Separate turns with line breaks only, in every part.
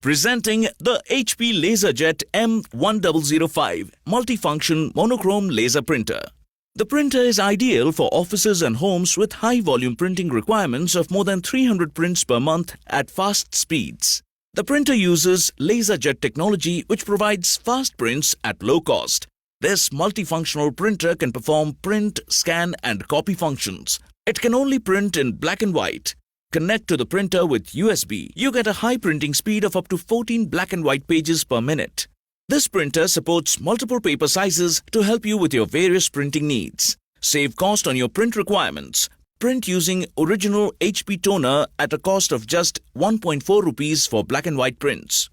Presenting the HP Laserjet M1005 Multifunction Monochrome Laser Printer. The printer is ideal for offices and homes with high-volume printing requirements of more than 300 prints per month at fast speeds. The printer uses Laserjet technology, which provides fast prints at low cost. This multifunctional printer can perform print, scan and copy functions. It can only print in black and white. Connect to the printer with USB. You get a high printing speed of up to 14 black and white pages per minute. This printer supports multiple paper sizes to help you with your various printing needs. Save cost on your print requirements. Print using original HP toner at a cost of just 1.4 rupees for black and white prints.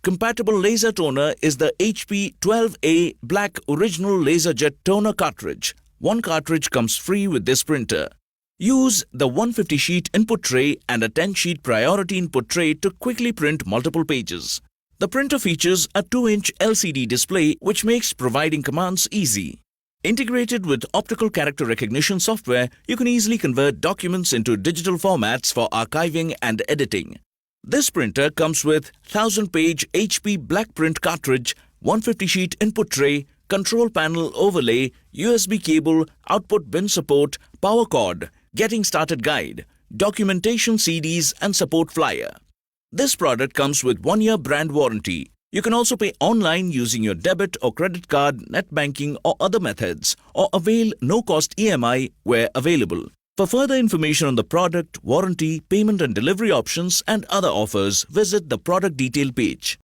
Compatible laser toner is the HP 12A Black Original Laserjet Toner Cartridge. One cartridge comes free with this printer. Use the 150-sheet input tray and a 10-sheet priority input tray to quickly print multiple pages. The printer features a 2-inch LCD display which makes providing commands easy. Integrated with optical character recognition software, you can easily convert documents into digital formats for archiving and editing. This printer comes with 1000-page HP Black Print cartridge, 150-sheet input tray, control panel overlay, USB cable, output bin support, power cord, getting started guide, documentation CDs and support flyer. This product comes with 1-year brand warranty. You can also pay online using your debit or credit card, net banking or other methods, or avail no-cost EMI where available. For further information on the product, warranty, payment and delivery options and other offers, visit the product detail page.